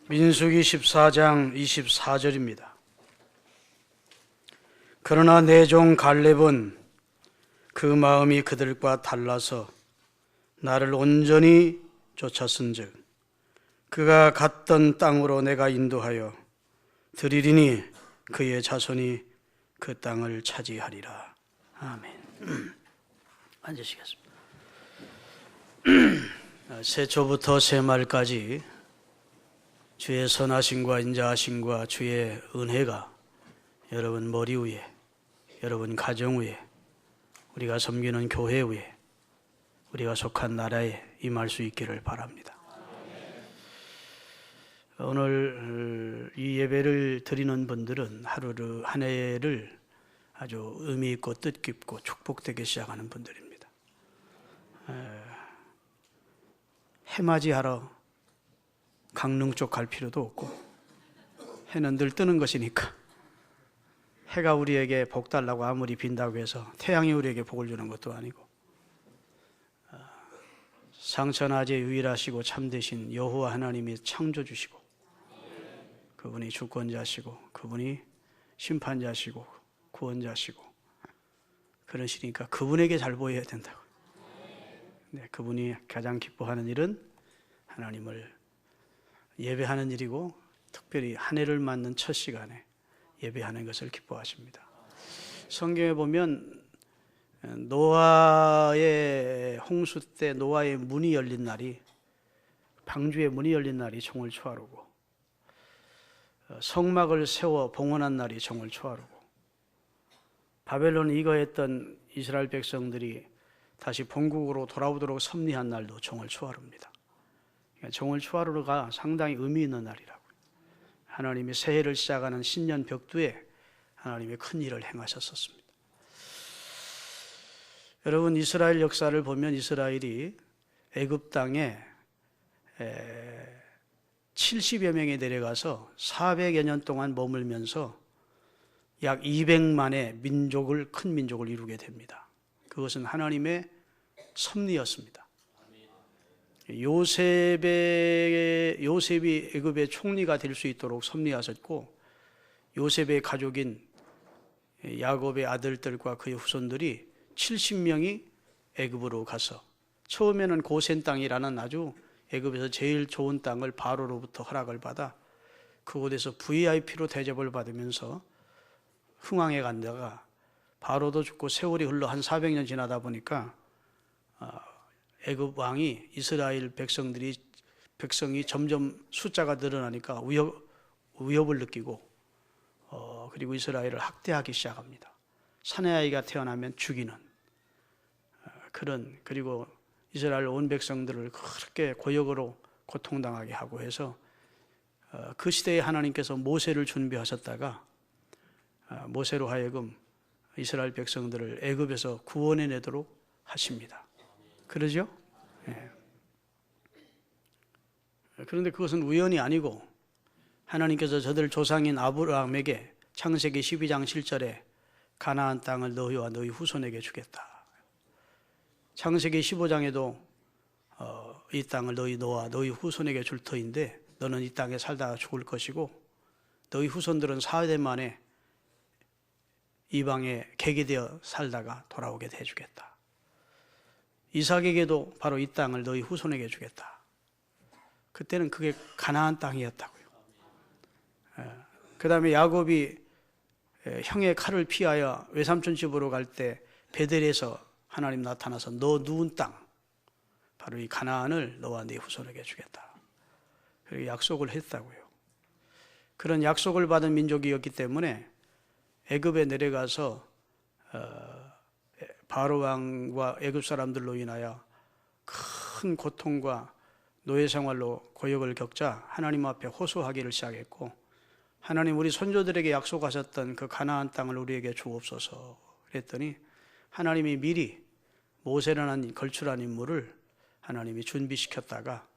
민수기 14장 24절입니다. 그러나 내 종 갈렙은 그 마음이 그들과 달라서 나를 온전히 쫓았은즉 그가 갔던 땅으로 내가 인도하여 드리리니 그의 자손이 그 땅을 차지하리라. 아멘. 앉으시겠습니다. 새초부터 새말까지 주의 선하심과 인자하심과 주의 은혜가 여러분 머리 위에, 여러분 가정 위에, 우리가 섬기는 교회 위에, 우리가 속한 나라에 임할 수 있기를 바랍니다. 오늘 이 예배를 드리는 분들은 하루를, 한 해를 아주 의미 있고 뜻깊고 축복되게 시작하는 분들입니다. 해맞이하러 강릉 쪽 갈 필요도 없고 해는 늘 뜨는 것이니까 해가 우리에게 복 달라고 아무리 빈다고 해서 태양이 우리에게 복을 주는 것도 아니고 상천하제 유일하시고 참되신 여호와 하나님이 창조주시고 그분이 주권자시고 그분이 심판자시고 구원자시고 그러시니까 그분에게 잘 보여야 된다고. 네, 그분이 가장 기뻐하는 일은 하나님을 예배하는 일이고 특별히 한 해를 맞는 첫 시간에 예배하는 것을 기뻐하십니다. 성경에 보면 노아의 홍수 때 노아의 문이 열린 날이, 방주의 문이 열린 날이 정월 초하루고 성막을 세워 봉헌한 날이 정월 초하루고 바벨론을 이거했던 이스라엘 백성들이 다시 본국으로 돌아오도록 섭리한 날도 정월 초하루입니다. 그러니까 정월 초하루가 상당히 의미 있는 날이라고요. 하나님이 새해를 시작하는 신년 벽두에 하나님이 큰 일을 행하셨었습니다. 여러분, 이스라엘 역사를 보면 이스라엘이 애굽 땅에 70여 명이 내려가서 400여 년 동안 머물면서 약 200만의 민족을, 큰 민족을 이루게 됩니다. 그것은 하나님의 섭리였습니다. 요셉이 애굽의 총리가 될 수 있도록 섭리하셨고 요셉의 가족인 야곱의 아들들과 그의 후손들이 70명이 애굽으로 가서 처음에는 고센 땅이라는 아주 애굽에서 제일 좋은 땅을 바로로부터 허락을 받아 그곳에서 VIP로 대접을 받으면서 흥왕에 간다가 바로도 죽고 세월이 흘러 한 400년 지나다 보니까 애굽 왕이 이스라엘 백성이 점점 숫자가 늘어나니까 위협을 느끼고 그리고 이스라엘을 학대하기 시작합니다. 사내아이가 태어나면 죽이는 그리고 이스라엘 온 백성들을 그렇게 고역으로 고통당하게 하고 해서 그 시대에 하나님께서 모세를 준비하셨다가 모세로 하여금 이스라엘 백성들을 애굽에서 구원해내도록 하십니다. 그러죠? 네. 그런데 그것은 우연이 아니고 하나님께서 저들 조상인 아브라함에게 창세기 12장 7절에 가나안 땅을 너희와 너희 후손에게 주겠다. 창세기 15장에도 이 땅을 너와 너희 후손에게 줄 터인데 너는 이 땅에 살다가 죽을 것이고 너희 후손들은 4대 만에 이방에 객이 되어 살다가 돌아오게 해주겠다. 이삭에게도 바로 이 땅을 너희 후손에게 주겠다. 그때는 그게 가나안 땅이었다고요. 그 다음에 야곱이 형의 칼을 피하여 외삼촌 집으로 갈 때 베델에서 하나님 나타나서 너 누운 땅, 바로 이 가나안을 너와 네 후손에게 주겠다. 그리고 약속을 했다고요. 그런 약속을 받은 민족이었기 때문에 애굽에 내려가서 바로 왕과 애굽 사람들로 인하여 큰 고통과 노예 생활로 고역을 겪자 하나님 앞에 호소하기를 시작했고 하나님 우리 선조들에게 약속하셨던 그 가나안 땅을 우리에게 주옵소서 그랬더니 하나님이 미리 모세라는 걸출한 인물을 하나님이 준비시켰다가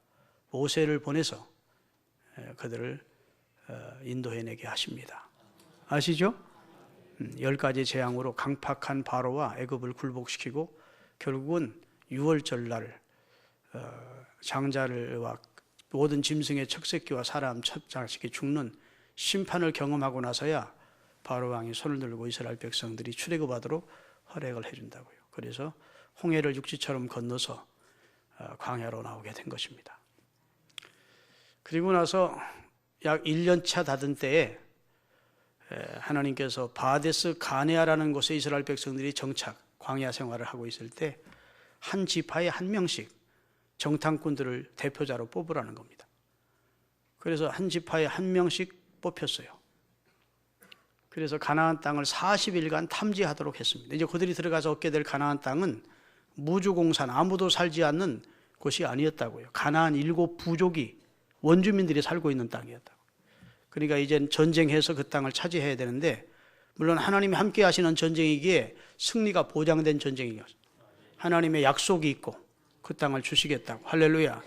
모세를 보내서 그들을 인도해내게 하십니다. 아시죠? 10가지 재앙으로 강팍한 바로와 애굽을 굴복시키고 결국은 6월절 날 장자와 모든 짐승의 척새끼와 사람 첫 자식이 죽는 심판을 경험하고 나서야 바로 왕이 손을 들고 이스라엘 백성들이 출애굽하도록 허락을 해준다고요. 그래서 홍해를 육지처럼 건너서 광야로 나오게 된 것입니다. 그리고 나서 약 1년차 다된 때에 하나님께서 바데스 가네아라는 곳에 이스라엘 백성들이 정착 광야 생활을 하고 있을 때 한 지파에 한 명씩 정탐꾼들을 대표자로 뽑으라는 겁니다. 그래서 한 지파에 한 명씩 뽑혔어요. 그래서 가나안 땅을 40일간 탐지하도록 했습니다. 이제 그들이 들어가서 얻게 될 가나안 땅은 무주공산, 아무도 살지 않는 곳이 아니었다고요. 가나안 7 부족이 원주민들이 살고 있는 땅이었다고. 그러니까 이젠 전쟁해서 그 땅을 차지해야 되는데, 물론 하나님이 함께 하시는 전쟁이기에 승리가 보장된 전쟁이었어요. 하나님의 약속이 있고 그 땅을 주시겠다고. 할렐루야.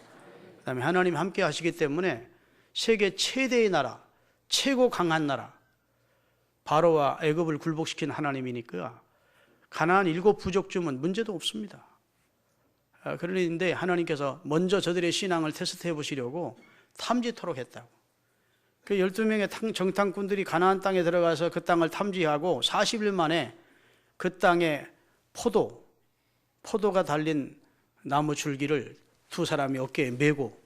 그다음에 하나님이 함께 하시기 때문에 세계 최대의 나라, 최고 강한 나라, 바로와 애굽을 굴복시킨 하나님이니까 가나안 7 부족쯤은 문제도 없습니다. 그런데 하나님께서 먼저 저들의 신앙을 테스트해 보시려고 탐지토록 했다고. 그 12명의 정탐꾼들이 가나안 땅에 들어가서 그 땅을 탐지하고 40일 만에 그 땅에 포도가 달린 나무 줄기를 2 사람이 어깨에 메고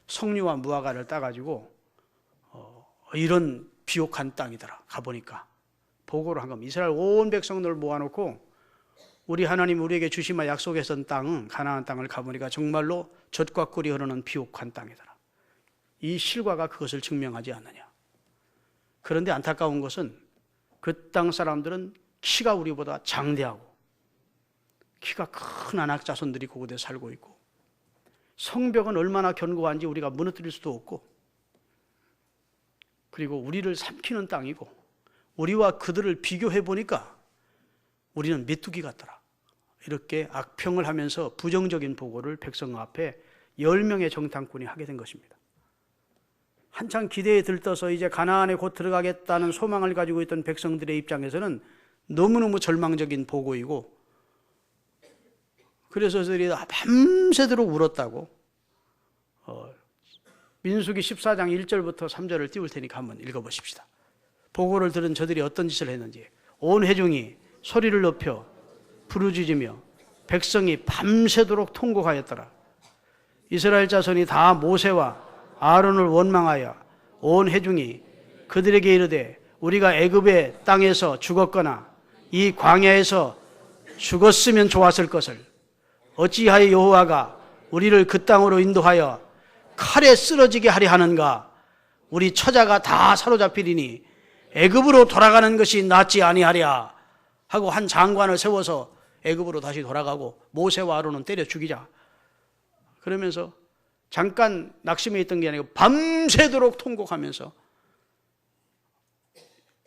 석류와 무화과를 따가지고 이런 비옥한 땅이더라. 가보니까 보고를 한 겁니다. 이스라엘 온 백성들을 모아놓고 우리 하나님 우리에게 주시마 약속했던 땅, 가나안 땅을 가보니까 정말로 젖과 꿀이 흐르는 비옥한 땅이더라. 이 실과가 그것을 증명하지 않느냐. 그런데 안타까운 것은 그 땅 사람들은 키가 우리보다 장대하고 키가 큰 안악 자손들이 그곳에 살고 있고 성벽은 얼마나 견고한지 우리가 무너뜨릴 수도 없고, 그리고 우리를 삼키는 땅이고, 우리와 그들을 비교해 보니까 우리는 메뚜기 같더라. 이렇게 악평을 하면서 부정적인 보고를 백성 앞에 10명의 정탐꾼이 하게 된 것입니다. 한창 기대에 들떠서 이제 가나안에 곧 들어가겠다는 소망을 가지고 있던 백성들의 입장에서는 너무너무 절망적인 보고이고, 그래서 저들이 밤새도록 울었다고. 민수기 14장 1절부터 3절을 띄울 테니까 한번 읽어보십시다. 보고를 들은 저들이 어떤 짓을 했는지. 온 회중이 소리를 높여 부르짖으며 백성이 밤새도록 통곡하였더라. 이스라엘 자손이 다 모세와 아론을 원망하여 온 회중이 그들에게 이르되 우리가 애굽의 땅에서 죽었거나 이 광야에서 죽었으면 좋았을 것을 어찌하여 여호와가 우리를 그 땅으로 인도하여 칼에 쓰러지게 하려 하는가. 우리 처자가 다 사로잡히리니 애굽으로 돌아가는 것이 낫지 아니하랴 하고 한 장관을 세워서 애굽으로 다시 돌아가고 모세와 아론은 때려 죽이자. 그러면서 잠깐 낙심해 있던 게 아니고 밤새도록 통곡하면서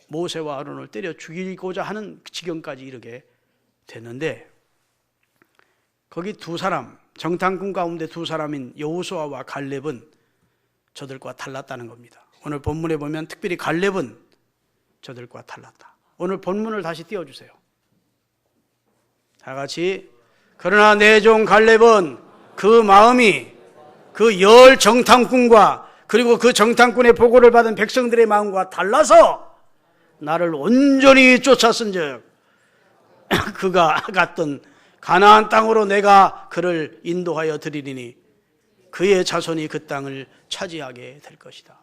모세와 아론을 때려 죽이고자 하는 지경까지 이르게 됐는데, 거기 2 사람, 정탐꾼 가운데 2 사람인 여호수아와 갈렙은 저들과 달랐다는 겁니다. 오늘 본문에 보면 특별히 갈렙은 저들과 달랐다. 오늘 본문을 다시 띄워주세요. 다 같이. 그러나 내 종 갈렙은 그 마음이 그 10 정탐꾼과 그리고 그 정탐꾼의 보고를 받은 백성들의 마음과 달라서 나를 온전히 쫓았은즉 그가 갔던 가나안 땅으로 내가 그를 인도하여 드리리니 그의 자손이 그 땅을 차지하게 될 것이다.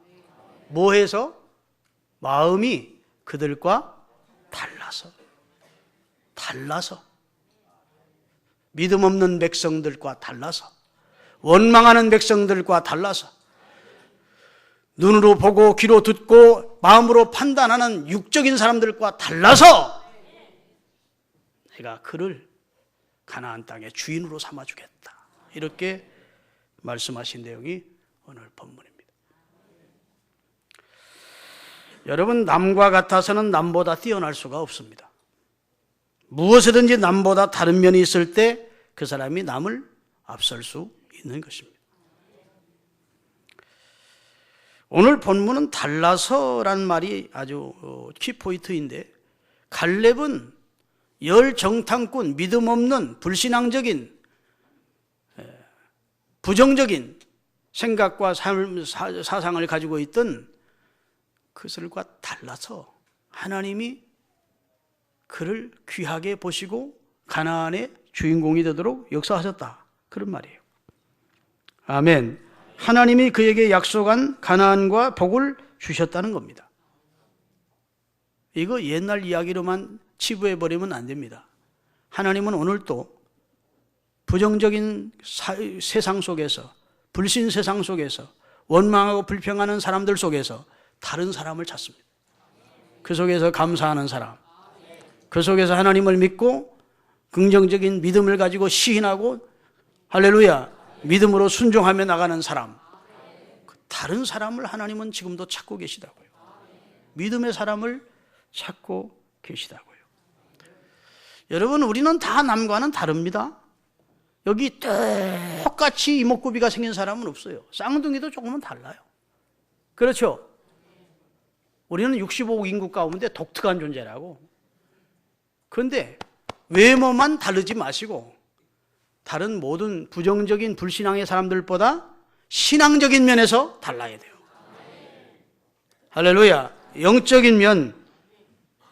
뭐해서? 마음이 그들과 달라서 믿음 없는 백성들과 달라서, 원망하는 백성들과 달라서, 눈으로 보고 귀로 듣고 마음으로 판단하는 육적인 사람들과 달라서 내가 그를 가나안 땅의 주인으로 삼아주겠다. 이렇게 말씀하신 내용이 오늘 본문입니다. 여러분, 남과 같아서는 남보다 뛰어날 수가 없습니다. 무엇이든지 남보다 다른 면이 있을 때 그 사람이 남을 앞설 수 있는 것입니다. 오늘 본문은 달라서라는 말이 아주 키포인트인데, 갈렙은 10 정탐꾼, 믿음 없는 불신앙적인 부정적인 생각과 사상을 가지고 있던 그들과 달라서 하나님이 그를 귀하게 보시고 가나안의 주인공이 되도록 역사하셨다. 그런 말이에요. 아멘. 하나님이 그에게 약속한 가나안과 복을 주셨다는 겁니다. 이거 옛날 이야기로만 치부해버리면 안 됩니다. 하나님은 오늘도 부정적인 세상 속에서, 불신 세상 속에서, 원망하고 불평하는 사람들 속에서 다른 사람을 찾습니다. 그 속에서 감사하는 사람, 그 속에서 하나님을 믿고 긍정적인 믿음을 가지고 시인하고 할렐루야 믿음으로 순종하며 나가는 사람, 다른 사람을 하나님은 지금도 찾고 계시다고요. 믿음의 사람을 찾고 계시다고요. 여러분, 우리는 다 남과는 다릅니다. 여기 똑같이 이목구비가 생긴 사람은 없어요. 쌍둥이도 조금은 달라요. 그렇죠? 우리는 65억 인구 가운데 독특한 존재라고. 그런데 외모만 다르지 마시고 다른 모든 부정적인 불신앙의 사람들보다 신앙적인 면에서 달라야 돼요. 할렐루야. 영적인 면,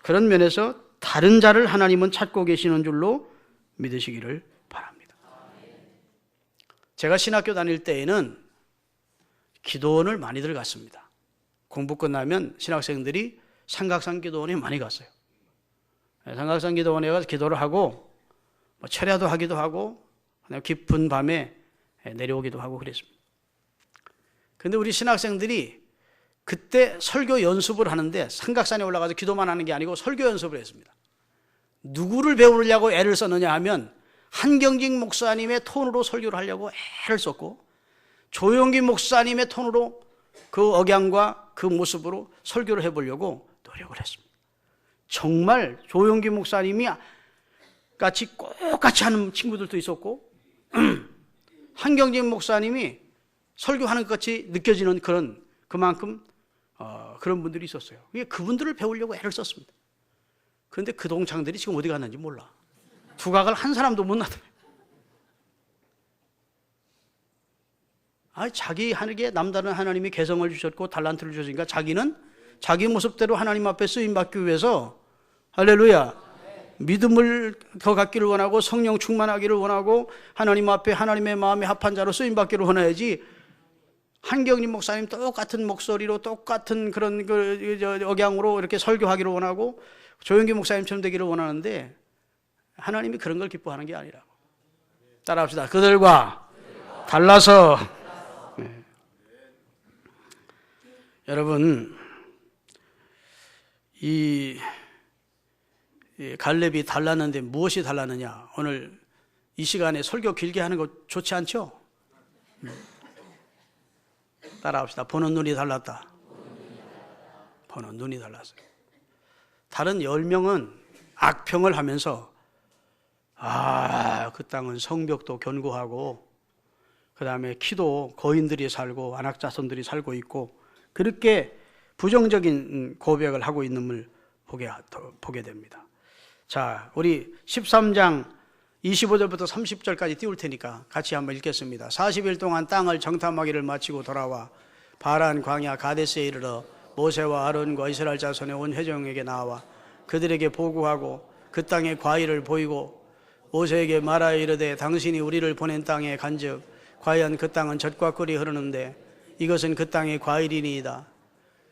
그런 면에서 다른 자를 하나님은 찾고 계시는 줄로 믿으시기를 바랍니다. 제가 신학교 다닐 때에는 기도원을 많이들 갔습니다. 공부 끝나면 신학생들이 삼각산 기도원에 많이 갔어요. 삼각산 기도원에 가서 기도를 하고 철야도 하기도 하고 깊은 밤에 내려오기도 하고 그랬습니다. 그런데 우리 신학생들이 그때 설교 연습을 하는데 삼각산에 올라가서 기도만 하는 게 아니고 설교 연습을 했습니다. 누구를 배우려고 애를 썼느냐 하면 한경직 목사님의 톤으로 설교를 하려고 애를 썼고 조용기 목사님의 톤으로 그 억양과 그 모습으로 설교를 해보려고 노력을 했습니다. 정말 조용기 목사님이 같이 똑같이 하는 친구들도 있었고 한경직 목사님이 설교하는 것 같이 느껴지는 그만큼 그런 분들이 있었어요. 그분들을 배우려고 애를 썼습니다. 그런데 그 동창들이 지금 어디 갔는지 몰라. 두각을 한 사람도 못 나더라고요. 자기에게 남다른 하나님이 개성을 주셨고 달란트를 주셨으니까 자기는 자기 모습대로 하나님 앞에 쓰임받기 위해서 할렐루야 믿음을 더 갖기를 원하고 성령 충만하기를 원하고 하나님 앞에 하나님의 마음에 합한 자로 쓰임받기를 원해야지 한경림 목사님 똑같은 목소리로 똑같은 그런 억양으로 이렇게 설교하기를 원하고 조영기 목사님처럼 되기를 원하는데 하나님이 그런 걸 기뻐하는 게 아니라고. 따라합시다. 그들과 달라서. 네. 여러분, 이 갈렙이 달랐는데 무엇이 달랐느냐? 오늘 이 시간에 설교 길게 하는 거 좋지 않죠? 따라합시다. 보는 눈이 달랐다. 보는 눈이 달랐어요. 다른 10명은 악평을 하면서 그 땅은 성벽도 견고하고 그 다음에 키도 거인들이 살고 안악자손들이 살고 있고 그렇게 부정적인 고백을 하고 있는 걸 보게 됩니다. 자, 우리 13장 25절부터 30절까지 띄울 테니까 같이 한번 읽겠습니다. 40일 동안 땅을 정탐하기를 마치고 돌아와 바란 광야 가데스에 이르러 모세와 아론과 이스라엘 자손의 온 회중에게 나와 그들에게 보고하고 그 땅의 과일을 보이고 모세에게 말하여 이르되 당신이 우리를 보낸 땅에 간즉 과연 그 땅은 젖과 꿀이 흐르는데 이것은 그 땅의 과일이니이다.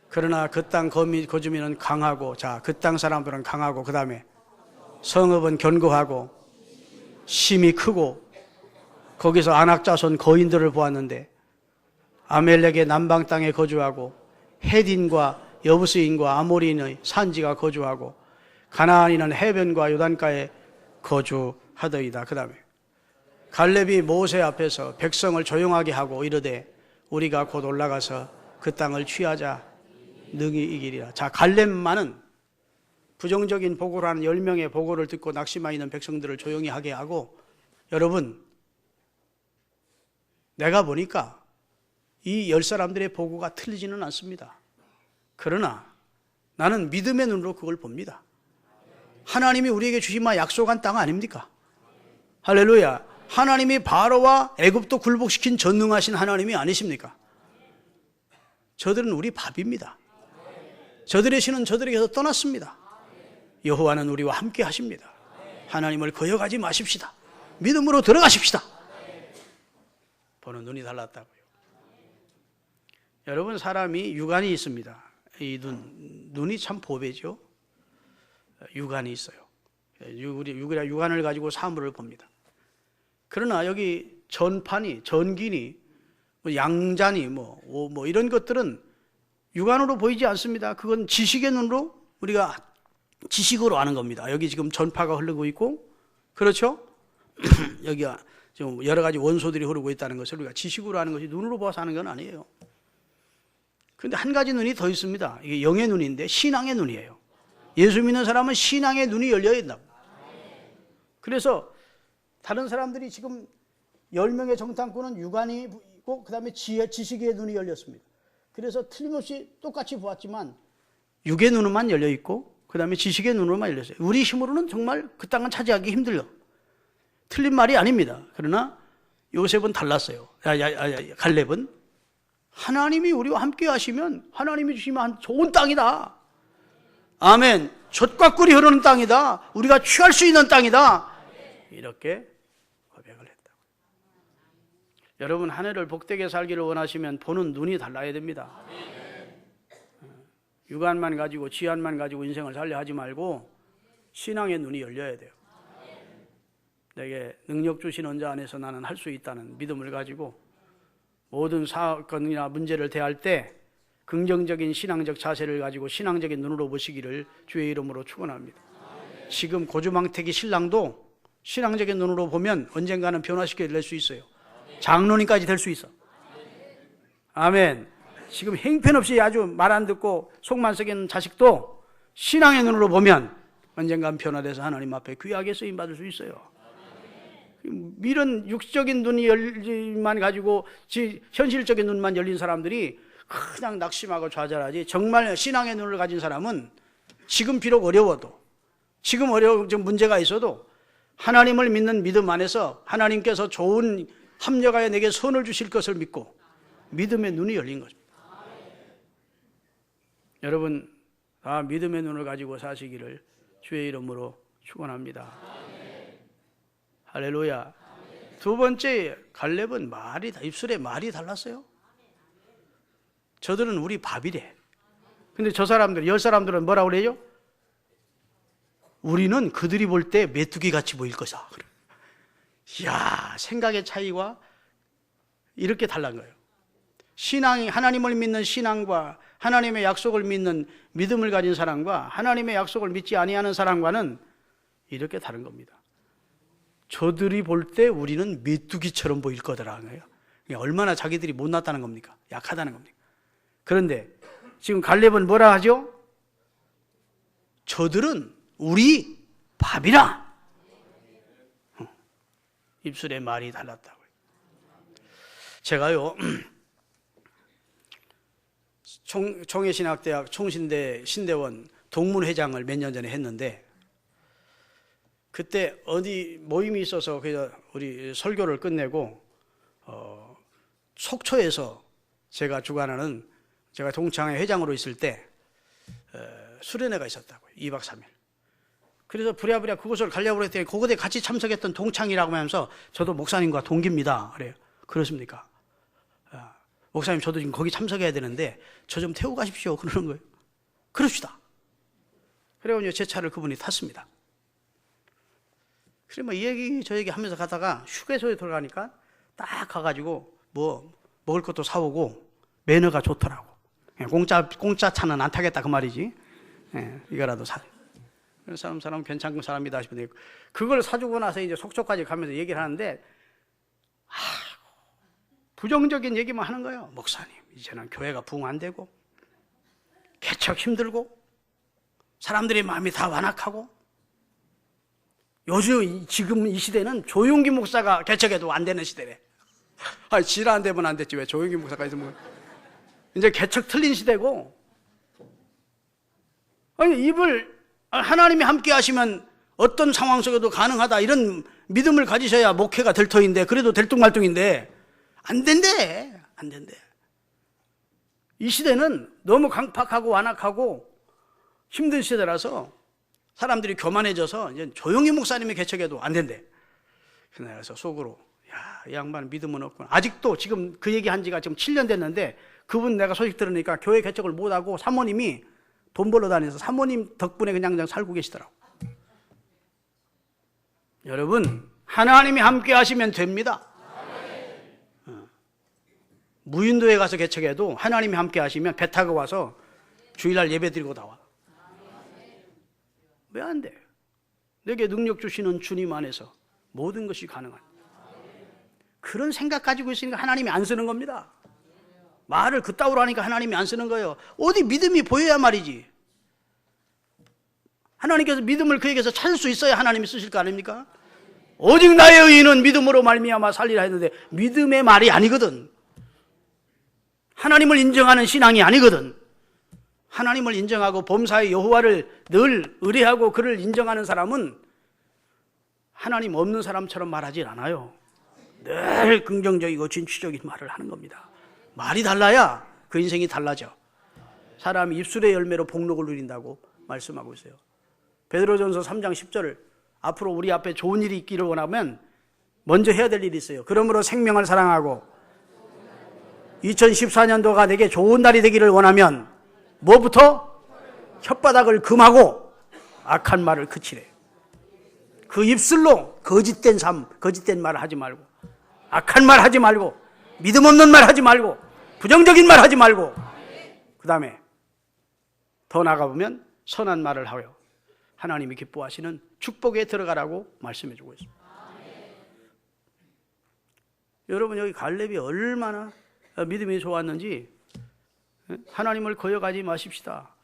그러나 그 땅 거주민은 강하고, 자, 그 땅 사람들은 강하고 그 다음에 성읍은 견고하고 심이 크고 거기서 안악자손 거인들을 보았는데 아멜렉의 남방 땅에 거주하고 헤딘과 여부스인과 아모리인의 산지가 거주하고 가나안인은 해변과 요단가에 거주하더이다. 그 다음에 갈렙이 모세 앞에서 백성을 조용하게 하고 이르되 우리가 곧 올라가서 그 땅을 취하자 능히 이기리라. 자, 갈렙만은 부정적인 보고를 하는 10명의 보고를 듣고 낙심하 있는 백성들을 조용히 하게 하고, 여러분, 내가 보니까 이 10사람들의 보고가 틀리지는 않습니다. 그러나 나는 믿음의 눈으로 그걸 봅니다. 하나님이 우리에게 주신 약속한 땅 아닙니까? 할렐루야. 하나님이 바로와 애굽도 굴복시킨 전능하신 하나님이 아니십니까? 저들은 우리 밥입니다. 저들의 신은 저들에게서 떠났습니다. 여호와는 우리와 함께 하십니다. 하나님을 거역하지 마십시다. 믿음으로 들어가십시다. 보는 눈이 달랐다고요. 여러분, 사람이 육안이 있습니다. 이 눈이 참 보배죠. 육안이 있어요. 우리 육안을 가지고 사물을 봅니다. 그러나 여기 전판이, 전기니, 양자니, 뭐 이런 것들은 육안으로 보이지 않습니다. 그건 지식의 눈으로 우리가 지식으로 아는 겁니다. 여기 지금 전파가 흐르고 있고, 그렇죠? 여기가 지금 여러 가지 원소들이 흐르고 있다는 것을 우리가 지식으로 아는 것이 눈으로 봐서 아는 건 아니에요. 그런데 한 가지 눈이 더 있습니다. 이게 영의 눈인데 신앙의 눈이에요. 예수 믿는 사람은 신앙의 눈이 열려야 된다고. 그래서 다른 사람들이 지금 10명의 정탐꾼은 육안이 있고 그 다음에 지식의 눈이 열렸습니다. 그래서 틀림없이 똑같이 보았지만 육의 눈으로만 열려 있고 그 다음에 지식의 눈으로만 열렸어요. 우리 힘으로는 정말 그 땅은 차지하기 힘들어. 틀린 말이 아닙니다. 그러나 요셉은 달랐어요. 갈렙은 하나님이 우리와 함께 하시면 하나님이 주시면 좋은 땅이다. 아멘. 젖과 꿀이 흐르는 땅이다. 우리가 취할 수 있는 땅이다. 이렇게 고백을 했다고. 여러분, 한 해를 복되게 살기를 원하시면 보는 눈이 달라야 됩니다. 육안만 가지고 지안만 가지고 인생을 살려 하지 말고 신앙의 눈이 열려야 돼요. 내게 능력 주시는 자 안에서 나는 할 수 있다는 믿음을 가지고 모든 사건이나 문제를 대할 때 긍정적인 신앙적 자세를 가지고 신앙적인 눈으로 보시기를 주의 이름으로 축원합니다. 지금 고주망태기 신랑도 신앙적인 눈으로 보면 언젠가는 변화시켜 낼 수 있어요. 장로님까지 될 수 있어. 아멘. 지금 행편없이 아주 말 안 듣고 속만 썩이는 자식도 신앙의 눈으로 보면 언젠간 변화돼서 하나님 앞에 귀하게 쓰임받을 수 있어요. 이런 육적인 눈이 열리만 가지고 현실적인 눈만 열린 사람들이 그냥 낙심하고 좌절하지, 정말 신앙의 눈을 가진 사람은 지금 비록 어려워도, 지금 어려운 문제가 있어도 하나님을 믿는 믿음 안에서 하나님께서 좋은 합력하여 내게 선을 주실 것을 믿고 믿음의 눈이 열린 것입니다. 여러분, 다 믿음의 눈을 가지고 사시기를 주의 이름으로 축원합니다. 할렐루야. 두 번째, 갈렙은 입술에 말이 달랐어요. 저들은 우리 밥이래. 근데 저 사람들, 10사람들은 뭐라고 그래요? 우리는 그들이 볼 때 메뚜기 같이 보일 것이다. 이야, 생각의 차이가 이렇게 달란 거예요. 신앙이, 하나님을 믿는 신앙과 하나님의 약속을 믿는 믿음을 가진 사람과 하나님의 약속을 믿지 아니하는 사람과는 이렇게 다른 겁니다. 저들이 볼 때 우리는 메뚜기처럼 보일 거더라는 거예요. 얼마나 자기들이 못났다는 겁니까? 약하다는 겁니까? 그런데 지금 갈렙은 뭐라 하죠? 저들은 우리 밥이라. 입술에 말이 달랐다고요. 제가요, 청해신학대학 총신대 신대원 동문회장을 몇 년 전에 했는데, 그때 어디 모임이 있어서 그래서 우리 설교를 끝내고 속초에서 제가 주관하는, 제가 동창회 회장으로 있을 때 수련회가 있었다고요. 2박 3일. 그래서 부랴부랴 그곳을 가려고 했더니 그곳에 같이 참석했던 동창이라고 하면서 저도 목사님과 동기입니다. 그래요. 그렇습니까? 목사님, 저도 지금 거기 참석해야 되는데 저 좀 태우고 가십시오. 그러는 거예요. 그럽시다. 그래가지고 제 차를 그분이 탔습니다. 그래 뭐 이 얘기 저 얘기 하면서 가다가 휴게소에 들어가니까 딱 가가지고 뭐 먹을 것도 사오고 매너가 좋더라고. 공짜 차는 안 타겠다 그 말이지. 이거라도 사. 그래서 사람 괜찮은 사람이다 싶은데 그걸 사주고 나서 이제 속초까지 가면서 얘기를 하는데 부정적인 얘기만 하는 거예요. 목사님, 이제는 교회가 부흥 안 되고 개척 힘들고 사람들의 마음이 다 완악하고 요즘 지금 이 시대는 조용기 목사가 개척해도 안 되는 시대래. 지라 안 되면 안 됐지 왜 조용기 목사가 있으면. 이제 개척 틀린 시대고, 아니 입을 하나님이 함께 하시면 어떤 상황 속에도 가능하다 이런 믿음을 가지셔야 목회가 될 터인데, 그래도 들뚱말뚱인데 안 된대. 이 시대는 너무 강팍하고 완악하고 힘든 시대라서 사람들이 교만해져서 이제 조용히 목사님이 개척해도 안 된대. 그래서 속으로, 야, 이 양반 믿음은 없구나. 아직도 지금 그 얘기한 지가 지금 7년 됐는데 그분 내가 소식 들으니까 교회 개척을 못하고 사모님이 돈 벌러 다녀서 사모님 덕분에 그냥 살고 계시더라고. 여러분, 하나님이 함께 하시면 됩니다. 무인도에 가서 개척해도 하나님이 함께 하시면 배 타고 와서 주일날 예배 드리고 나와. 왜 안 돼? 내게 능력 주시는 주님 안에서 모든 것이 가능한, 그런 생각 가지고 있으니까 하나님이 안 쓰는 겁니다. 말을 그따위로 하니까 하나님이 안 쓰는 거예요. 어디 믿음이 보여야 말이지. 하나님께서 믿음을 그에게서 찾을 수 있어야 하나님이 쓰실 거 아닙니까? 오직 나의 의인은 믿음으로 말미암아 살리라 했는데 믿음의 말이 아니거든. 하나님을 인정하는 신앙이 아니거든. 하나님을 인정하고 범사의 여호와를 늘 의뢰하고 그를 인정하는 사람은 하나님 없는 사람처럼 말하지 않아요. 늘 긍정적이고 진취적인 말을 하는 겁니다. 말이 달라야 그 인생이 달라져. 사람이 입술의 열매로 복록을 누린다고 말씀하고 있어요. 베드로전서 3장 10절을 앞으로 우리 앞에 좋은 일이 있기를 원하면 먼저 해야 될 일이 있어요. 그러므로 생명을 사랑하고 2014년도가 내게 좋은 날이 되기를 원하면 뭐부터? 혓바닥을 금하고 악한 말을 그치래. 그 입술로 거짓된 삶, 거짓된 말을 하지 말고, 악한 말 하지 말고, 믿음 없는 말 하지 말고, 부정적인 말 하지 말고, 그 다음에 더 나가보면 선한 말을 하여 하나님이 기뻐하시는 축복에 들어가라고 말씀해 주고 있습니다. 여러분, 여기 갈렙이 얼마나 믿음이 좋았는지 하나님을 거역하지 마십시다.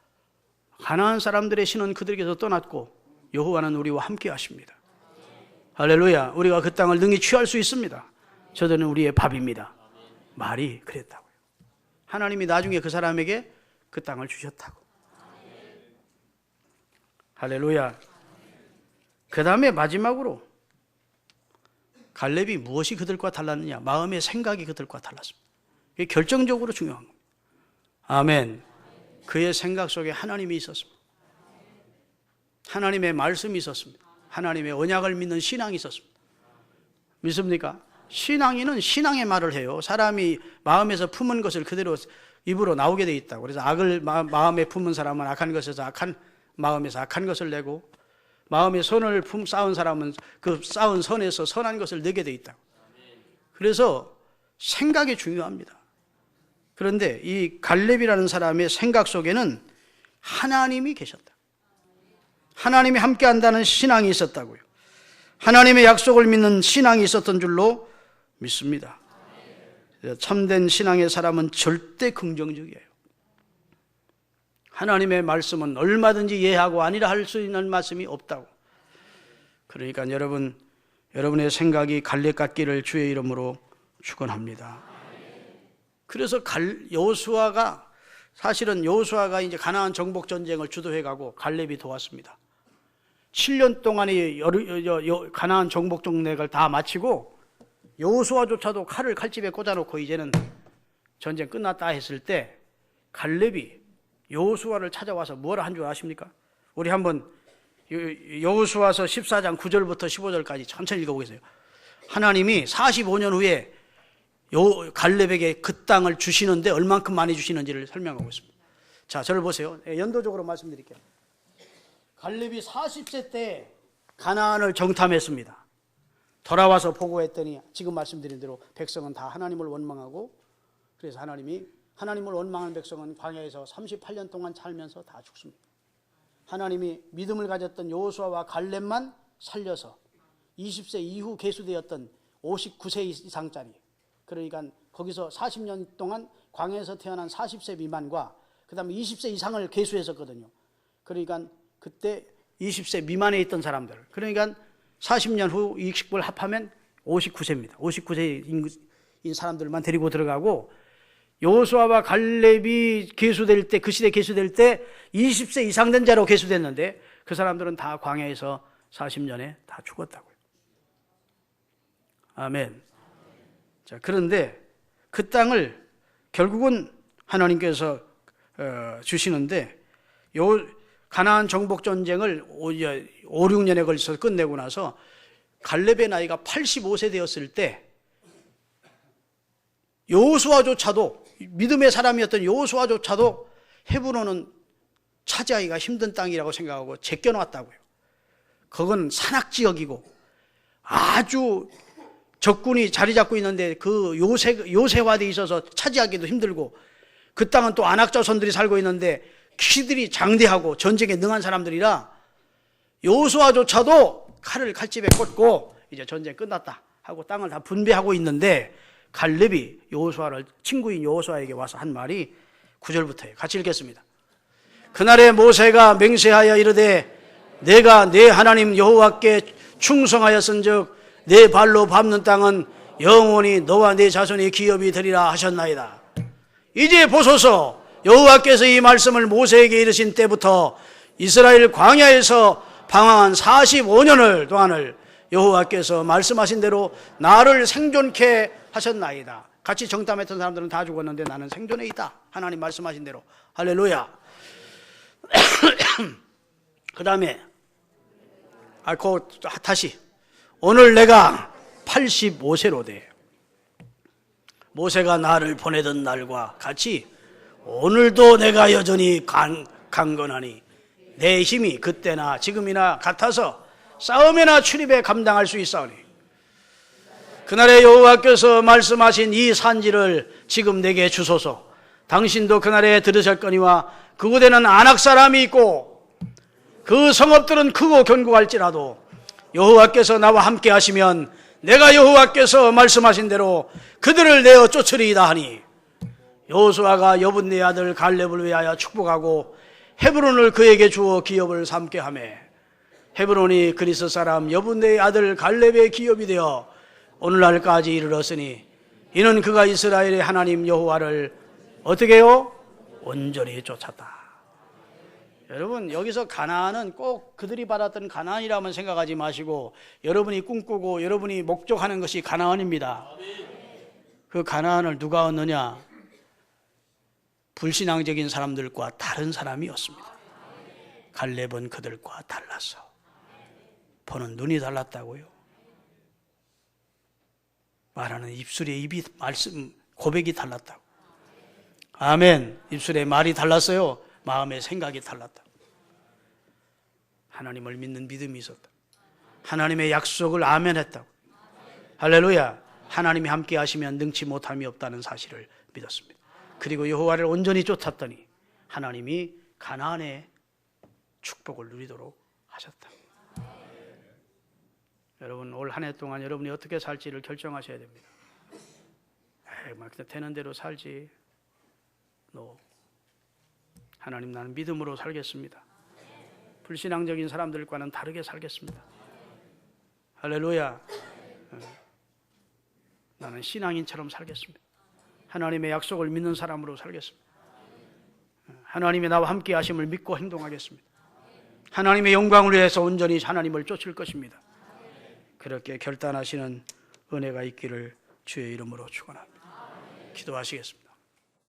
가나안 사람들의 신은 그들에게서 떠났고 여호와는 우리와 함께 하십니다. 할렐루야. 우리가 그 땅을 능히 취할 수 있습니다. 저들은 우리의 밥입니다. 말이 그랬다고요. 하나님이 나중에 그 사람에게 그 땅을 주셨다고. 할렐루야. 그 다음에 마지막으로 갈렙이 무엇이 그들과 달랐느냐? 마음의 생각이 그들과 달랐습니다. 이게 결정적으로 중요한 겁니다. 아멘. 그의 생각 속에 하나님이 있었습니다. 하나님의 말씀이 있었습니다. 하나님의 언약을 믿는 신앙이 있었습니다. 믿습니까? 신앙인은 신앙의 말을 해요. 사람이 마음에서 품은 것을 그대로 입으로 나오게 돼 있다고. 그래서 악을 마음에 품은 사람은 악한 것에서 악한 마음에서 악한 것을 내고, 마음에 선을 쌓은 사람은 그 쌓은 선에서 선한 것을 내게 돼 있다고. 그래서 생각이 중요합니다. 그런데 이 갈렙이라는 사람의 생각 속에는 하나님이 계셨다. 하나님이 함께한다는 신앙이 있었다고요. 하나님의 약속을 믿는 신앙이 있었던 줄로 믿습니다. 참된 신앙의 사람은 절대 긍정적이에요. 하나님의 말씀은 얼마든지 이해하고 아니라 할 수 있는 말씀이 없다고. 그러니까 여러분의 생각이 갈렙 같기를 주의 이름으로 축원합니다. 그래서 여호수아가 사실은 여호수아가 이제 가나안 정복 전쟁을 주도해가고 갈렙이 도왔습니다. 7년 동안의 가나안 정복 정맥을 다 마치고 여호수아조차도 칼을 칼집에 꽂아놓고 이제는 전쟁 끝났다 했을 때 갈렙이 여호수아를 찾아와서 뭐라 한 줄 아십니까? 우리 한번 여호수아서 14장 9절부터 15절까지 천천히 읽어보겠어요. 하나님이 45년 후에 갈렙에게 그 땅을 주시는데 얼만큼 많이 주시는지를 설명하고 있습니다. 자, 저를 보세요. 연도적으로 말씀드릴게요. 갈렙이 40세 때 가나안을 정탐했습니다. 돌아와서 보고했더니 지금 말씀드린 대로 백성은 다 하나님을 원망하고, 그래서 하나님을 원망한 백성은 광야에서 38년 동안 살면서 다 죽습니다. 하나님이 믿음을 가졌던 여호수아와 갈렙만 살려서 20세 이후 계수되었던 59세 이상짜리, 그러니까 거기서 40년 동안 광야에서 태어난 40세 미만과 그 다음에 20세 이상을 계수했었거든요. 그러니까 그때 20세 미만에 있던 사람들, 그러니까 40년 후 60을 합하면 59세입니다. 59세인 사람들만 데리고 들어가고, 여호수아와 갈렙이 계수될 때, 그 시대 계수될 때 20세 이상 된 자로 계수됐는데 그 사람들은 다 광야에서 40년에 다 죽었다고요. 아멘. 자, 그런데 그 땅을 결국은 하나님께서 주시는데, 요 가나안 정복 전쟁을 5, 6년에 걸쳐서 끝내고 나서 갈렙의 나이가 85세 되었을 때 여호수아조차도, 믿음의 사람이었던 여호수아조차도 헤브론은 차지하기가 힘든 땅이라고 생각하고 제껴놨다고요. 그건 산악지역이고 아주 적군이 자리 잡고 있는데 그 요새화되어 있어서 차지하기도 힘들고, 그 땅은 또 안악자손들이 살고 있는데 키들이 장대하고 전쟁에 능한 사람들이라 여호수아조차도 칼을 칼집에 꽂고 이제 전쟁 끝났다 하고 땅을 다 분배하고 있는데, 갈렙이 여호수아를, 친구인 여호수아에게 와서 한 말이 9절부터예요. 같이 읽겠습니다. 그날에 모세가 맹세하여 이르되 내가 내 하나님 여호와께 충성하였은즉 내 발로 밟는 땅은 영원히 너와 내 자손의 기업이 되리라 하셨나이다. 이제 보소서, 여호와께서 이 말씀을 모세에게 이르신 때부터 이스라엘 광야에서 방황한 45년을 동안을 여호와께서 말씀하신 대로 나를 생존케 하셨나이다. 같이 정탐했던 사람들은 다 죽었는데 나는 생존해 있다. 하나님 말씀하신 대로. 할렐루야. 그 다음에 다시 오늘 내가 85세로 돼. 모세가 나를 보내던 날과 같이 오늘도 내가 여전히 강건하니 내 힘이 그때나 지금이나 같아서 싸움이나 출입에 감당할 수 있사오니 그날에 여호와께서 말씀하신 이 산지를 지금 내게 주소서. 당신도 그날에 들으셨거니와 그곳에는 안악 사람이 있고 그 성읍들은 크고 견고할지라도 여호와께서 나와 함께 하시면 내가 여호와께서 말씀하신 대로 그들을 내어 쫓으리이다 하니, 여호수아가 여분네 아들 갈렙을 위하여 축복하고 헤브론을 그에게 주어 기업을 삼게 하매 헤브론이 그리스 사람 여분네의 아들 갈렙의 기업이 되어 오늘날까지 이르렀으니 이는 그가 이스라엘의 하나님 여호와를 어떻게 해요? 온전히 쫓았다. 여러분, 여기서 가나안은 꼭 그들이 받았던 가나안이라면 생각하지 마시고 여러분이 꿈꾸고 여러분이 목적하는 것이 가나안입니다. 그 가나안을 누가 얻느냐? 불신앙적인 사람들과 다른 사람이었습니다. 갈렙은 그들과 달랐어. 보는 눈이 달랐다고요. 말하는 입술의 입이 고백이 달랐다고. 아멘. 입술의 말이 달랐어요. 마음의 생각이 달랐다. 하나님을 믿는 믿음이 있었다. 하나님의 약속을 아멘했다고. 할렐루야. 하나님이 함께 하시면 능치 못함이 없다는 사실을 믿었습니다. 그리고 여호와를 온전히 쫓았더니 하나님이 가나안의 축복을 누리도록 하셨다. 여러분, 올 한 해 동안 여러분이 어떻게 살지를 결정하셔야 됩니다. 막 되는 대로 살지. 하나님, 나는 믿음으로 살겠습니다. 불신앙적인 사람들과는 다르게 살겠습니다. 할렐루야. 나는 신앙인처럼 살겠습니다. 하나님의 약속을 믿는 사람으로 살겠습니다. 하나님이 나와 함께 하심을 믿고 행동하겠습니다. 하나님의 영광을 위해서 온전히 하나님을 쫓을 것입니다. 그렇게 결단하시는 은혜가 있기를 주의 이름으로 축원합니다. 기도하시겠습니다.